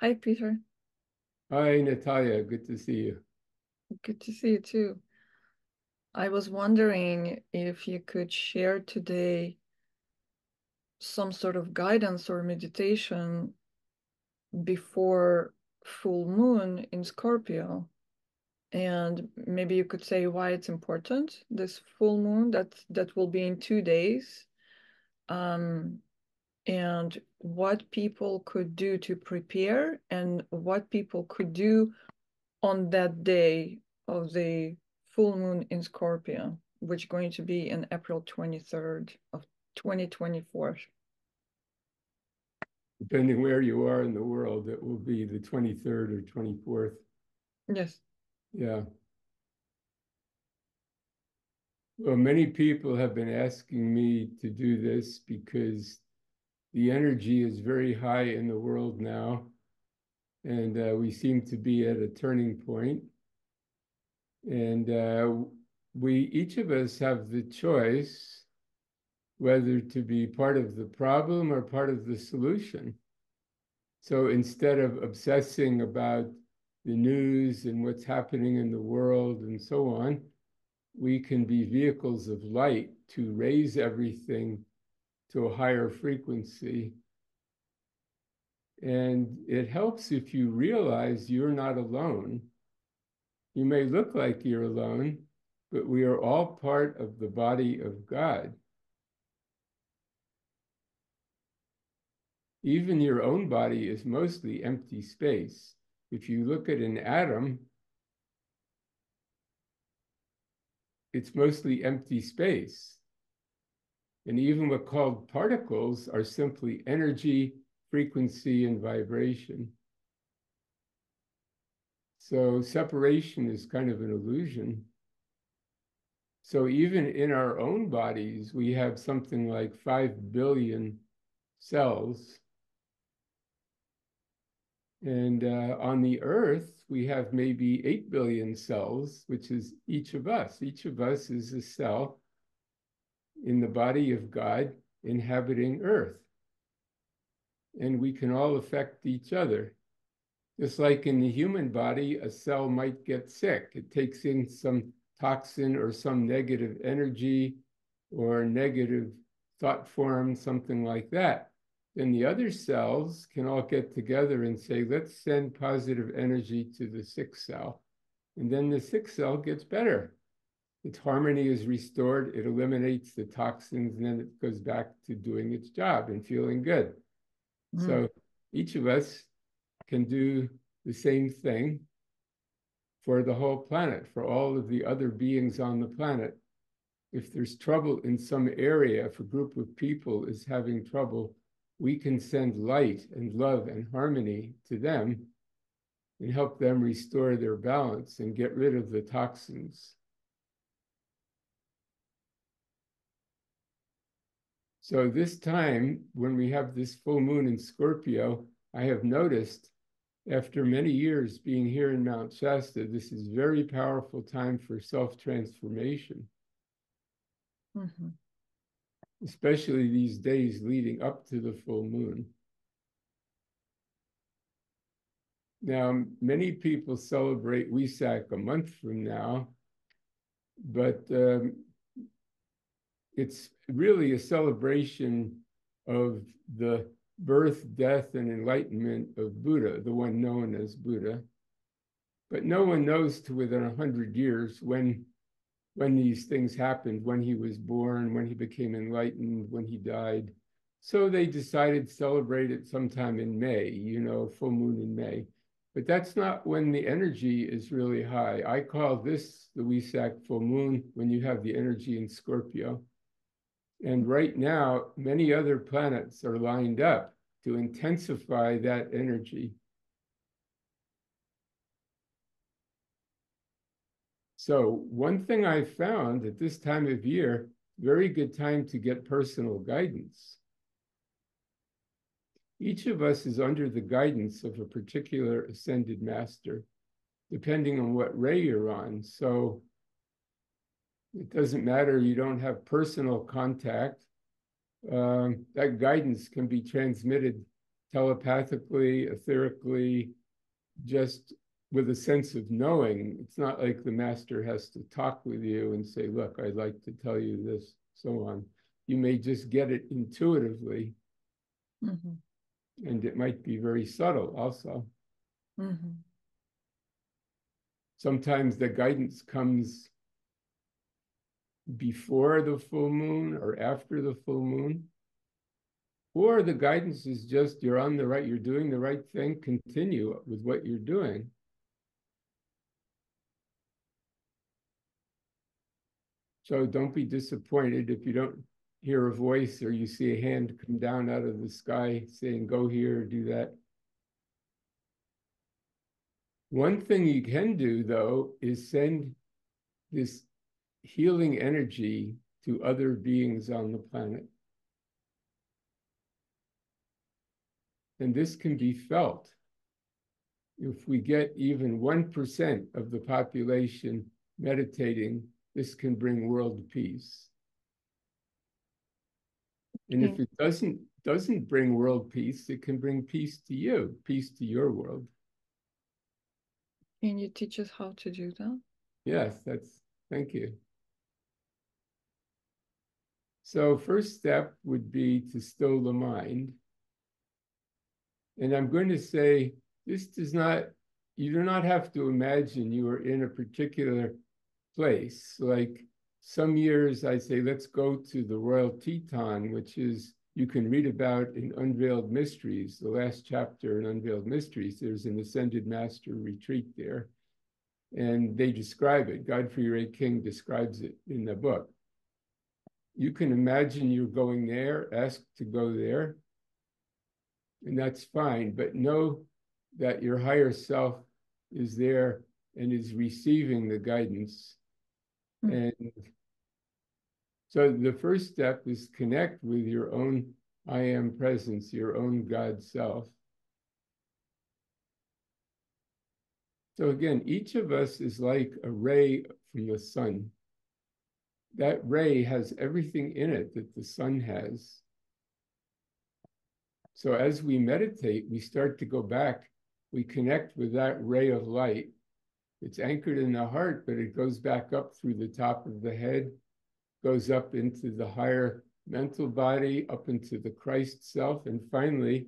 Hi, Peter. Hi, Natallia. Good to see you. Good to see you too. I was wondering if you could share today some sort of guidance or meditation before full moon in Scorpio. And maybe you could say why it's important, this full moon that will be in 2 days. Um, and what people could do to prepare and what people could do on that day of the full moon in Scorpio, which is going to be in April 23rd of 2024. Depending where you are in the world, it will be the 23rd or 24th. Yes. Yeah. Well, many people have been asking me to do this because the energy is very high in the world now, and we seem to be at a turning point. And we, each of us, have the choice whether to be part of the problem or part of the solution. So instead of obsessing about the news and what's happening in the world and so on, we can be vehicles of light to raise everything to a higher frequency. And it helps if you realize you're not alone. You may look like you're alone, but we are all part of the body of God. Even your own body is mostly empty space. If you look at an atom, it's mostly empty space. And even what called particles are simply energy, frequency, and vibration. So separation is kind of an illusion. So even in our own bodies, we have something like 5 billion cells. And on the earth, we have maybe 8 billion cells, which is each of us. Each of us is a cell in the body of God inhabiting earth. And we can all affect each other. Just like in the human body, a cell might get sick. It takes in some toxin or some negative energy or negative thought form, something like that. Then the other cells can all get together and say, let's send positive energy to the sick cell. And then the sick cell gets better. Its harmony is restored, it eliminates the toxins, and then it goes back to doing its job and feeling good. Mm. So each of us can do the same thing for the whole planet, for all of the other beings on the planet. If there's trouble in some area, if a group of people is having trouble, we can send light and love and harmony to them and help them restore their balance and get rid of the toxins. So this time, when we have this full moon in Scorpio, I have noticed after many years being here in Mount Shasta, this is a very powerful time for self-transformation, Mhm. especially these days leading up to the full moon. Now, many people celebrate Wesak a month from now, but it's really a celebration of the birth, death, and enlightenment of Buddha, the one known as Buddha. But no one knows to within 100 years when these things happened, when he was born, when he became enlightened, when he died. So they decided to celebrate it sometime in May, full moon in May. But that's not when the energy is really high. I call this the Wesak full moon when you have the energy in Scorpio. And right now, many other planets are lined up to intensify that energy. So one thing I found at this time of year, very good time to get personal guidance. Each of us is under the guidance of a particular ascended master, depending on what ray you're on. So it doesn't matter, you don't have personal contact. That guidance can be transmitted telepathically, etherically, just with a sense of knowing. It's not like the master has to talk with you and say, look, I'd like to tell you this, so on. You may just get it intuitively. Mm-hmm. And it might be very subtle also. Mm-hmm. Sometimes the guidance comes before the full moon or after the full moon. Or the guidance is just you're on the right, you're doing the right thing, continue with what you're doing. So don't be disappointed if you don't hear a voice or you see a hand come down out of the sky saying, go here, do that. One thing you can do, though, is send this healing energy to other beings on the planet. And this can be felt. If we get even 1% of the population meditating, this can bring world peace. And if it doesn't bring world peace, it can bring peace to you, peace to your world. Can you teach us how to do that? Yes, thank you. So first step would be to still the mind. And I'm going to say, this does not, you do not have to imagine you are in a particular place. Like some years I say, let's go to the Royal Teton, which is, you can read about in Unveiled Mysteries, the last chapter in Unveiled Mysteries. There's an Ascended Master retreat there. And they describe it. Godfrey Ray King describes it in the book. You can imagine you're going there, ask to go there, and that's fine, but know that your higher self is there and is receiving the guidance. And so the first step is connect with your own I am presence, your own God self. So again, each of us is like a ray from the sun. That ray has everything in it that the sun has. So as we meditate, we start to go back. We connect with that ray of light. It's anchored in the heart, but it goes back up through the top of the head, goes up into the higher mental body, up into the Christ self, and finally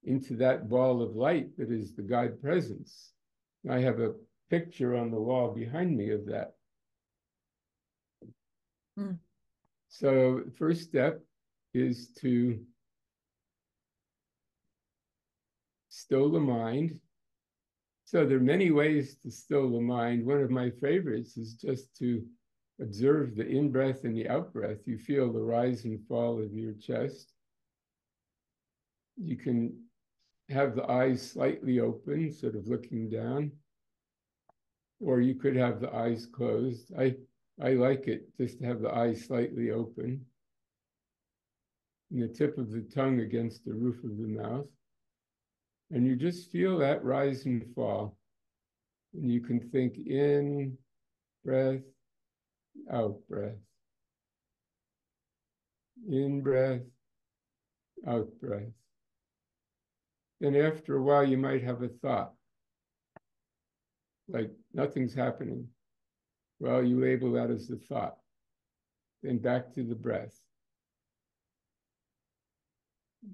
into that ball of light that is the God presence. I have a picture on the wall behind me of that. Mm. So first step is to still the mind. So there are many ways to still the mind. One of my favorites is just to observe the in-breath and the out-breath. You feel the rise and fall of your chest. You can have the eyes slightly open, sort of looking down, or you could have the eyes closed. I like it just to have the eyes slightly open and the tip of the tongue against the roof of the mouth. And you just feel that rise and fall. And you can think in breath, out breath. In breath, out breath. Then after a while, you might have a thought, like nothing's happening. Well, you label that as the thought. Then back to the breath.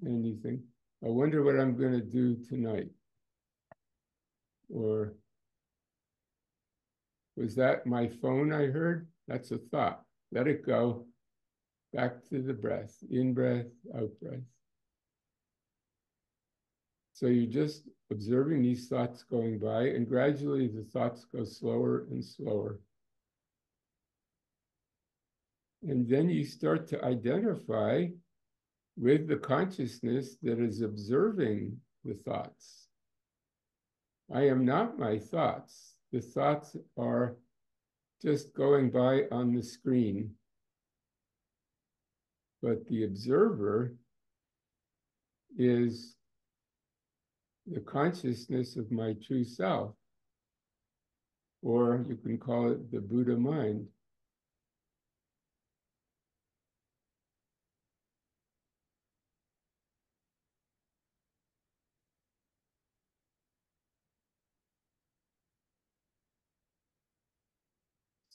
And you think, I wonder what I'm going to do tonight. Or, was that my phone I heard? That's a thought. Let it go. Back to the breath. In breath, out breath. So you're just observing these thoughts going by, and gradually the thoughts go slower and slower. And then you start to identify with the consciousness that is observing the thoughts. I am not my thoughts. The thoughts are just going by on the screen. But the observer is the consciousness of my true self, or you can call it the Buddha mind.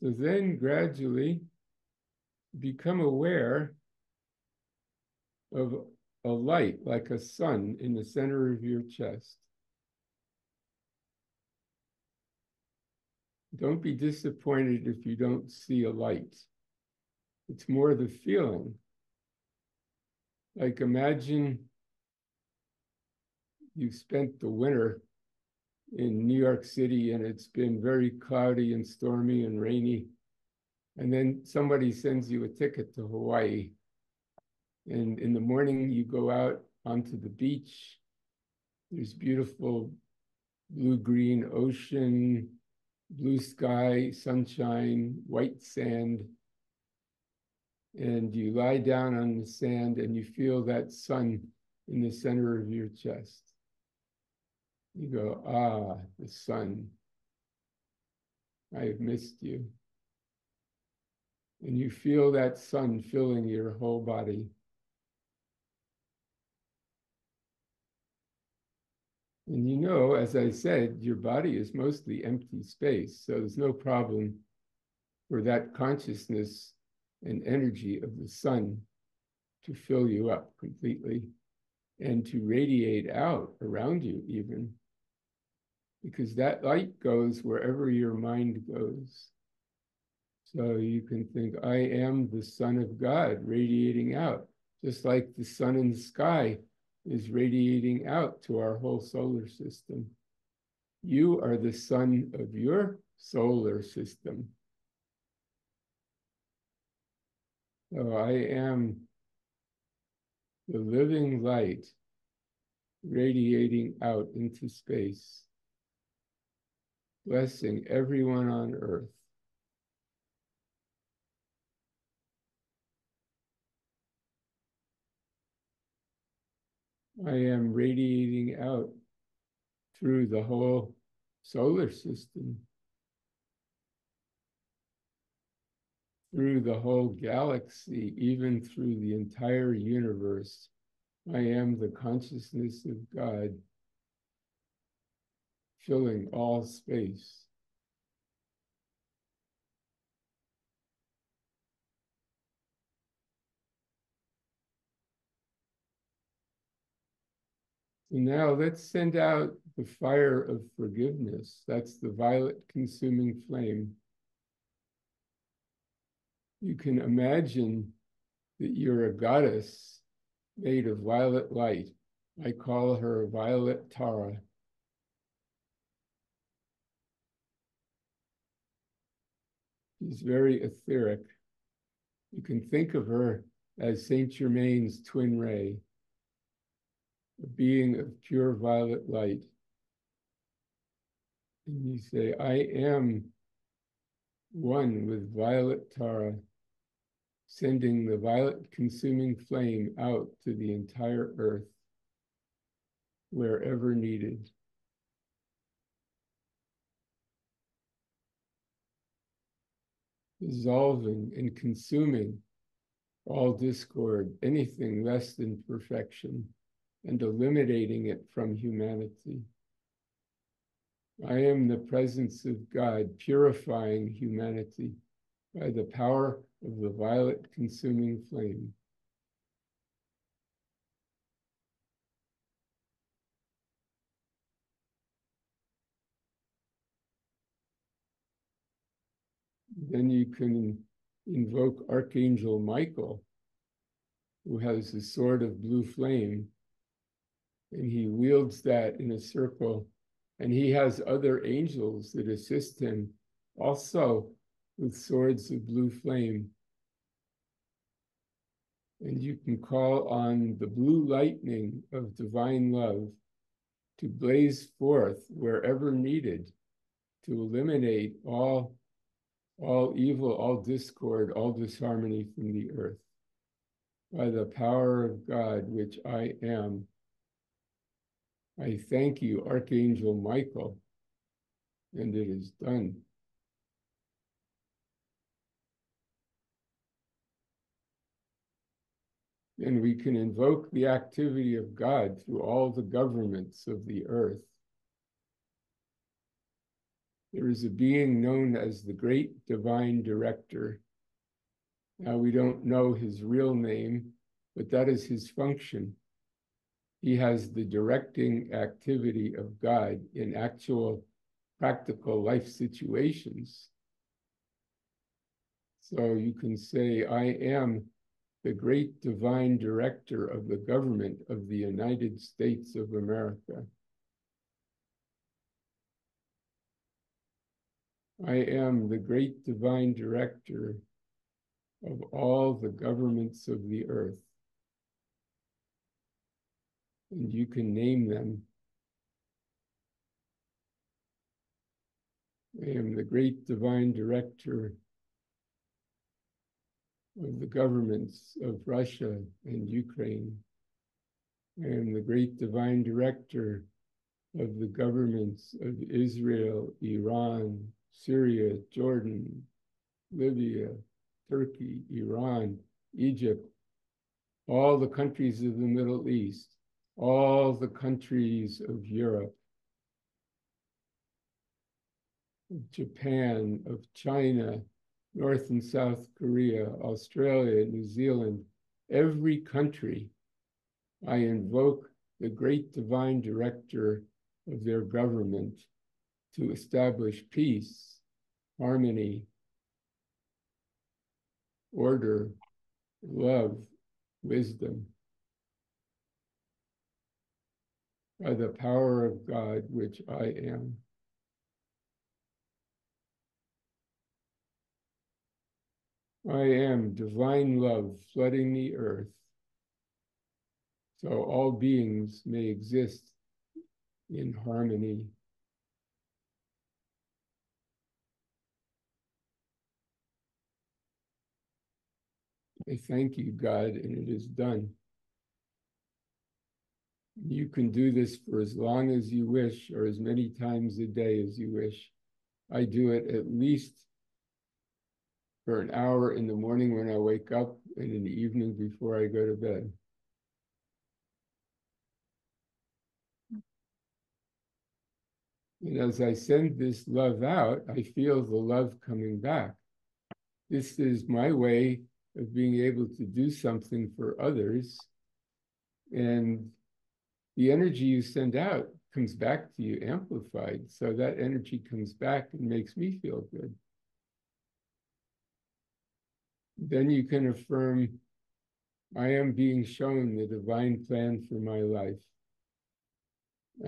So then gradually become aware of a light like a sun in the center of your chest. Don't be disappointed if you don't see a light. It's more the feeling. Like imagine you spent the winter in New York City and it's been very cloudy and stormy and rainy. And then somebody sends you a ticket to Hawaii. And in the morning you go out onto the beach. There's beautiful blue-green ocean, blue sky, sunshine, white sand. And you lie down on the sand and you feel that sun in the center of your chest. You go, ah, the sun. I have missed you. And you feel that sun filling your whole body. And you know, as I said, your body is mostly empty space, so there's no problem for that consciousness and energy of the sun to fill you up completely and to radiate out around you even, because that light goes wherever your mind goes. So you can think, I am the Son of God radiating out, just like the sun in the sky is radiating out to our whole solar system. You are the sun of your solar system. So I am the living light radiating out into space, blessing everyone on earth. I am radiating out through the whole solar system, through the whole galaxy, even through the entire universe. I am the consciousness of God filling all space. And now let's send out the fire of forgiveness. That's the violet consuming flame. You can imagine that you're a goddess made of violet light. I call her Violet Tara. She's very etheric. You can think of her as Saint Germain's twin ray, a being of pure violet light. And you say, I am one with Violet Tara, sending the violet consuming flame out to the entire earth, wherever needed. Dissolving and consuming all discord, anything less than perfection, and eliminating it from humanity. I am the presence of God purifying humanity by the power of the violet consuming flame. Then you can invoke Archangel Michael, who has a sword of blue flame, and he wields that in a circle, and he has other angels that assist him also with swords of blue flame. And you can call on the blue lightning of divine love to blaze forth wherever needed, to eliminate all evil, all discord, all disharmony from the earth. By the power of God, which I am, I thank you, Archangel Michael, and it is done. And we can invoke the activity of God through all the governments of the earth. There is a being known as the Great Divine Director. Now, we don't know his real name, but that is his function. He has the directing activity of God in actual practical life situations. So you can say, I am the great divine director of the government of the United States of America. I am the great divine director of all the governments of the earth. And you can name them. I am the great divine director of the governments of Russia and Ukraine. I am the great divine director of the governments of Israel, Iran, Syria, Jordan, Libya, Turkey, Iran, Egypt, all the countries of the Middle East, all the countries of Europe, of Japan, of China, North and South Korea, Australia, New Zealand, every country, I invoke the great divine director of their government to establish peace, harmony, order, love, wisdom, by the power of God, which I am. I am divine love flooding the earth, so all beings may exist in harmony. I thank you, God, and it is done. You can do this for as long as you wish, or as many times a day as you wish. I do it at least for an hour in the morning when I wake up and in the evening before I go to bed. And as I send this love out, I feel the love coming back. This is my way of being able to do something for others. And the energy you send out comes back to you amplified. So that energy comes back and makes me feel good. Then you can affirm, I am being shown the divine plan for my life.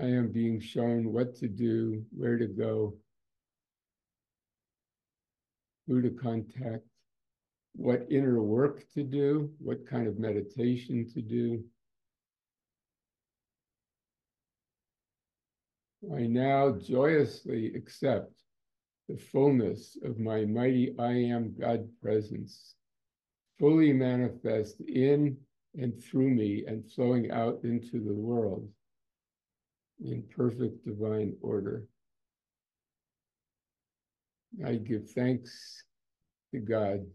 I am being shown what to do, where to go, who to contact, what inner work to do, what kind of meditation to do. I now joyously accept the fullness of my mighty I Am God presence, fully manifest in and through me and flowing out into the world in perfect divine order. I give thanks to God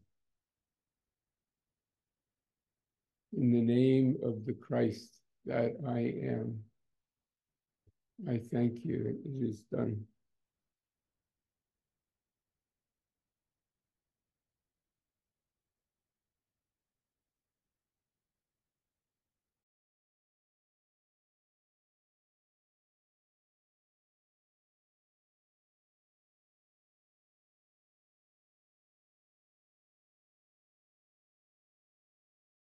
in the name of the Christ that I am. I thank you. It is done.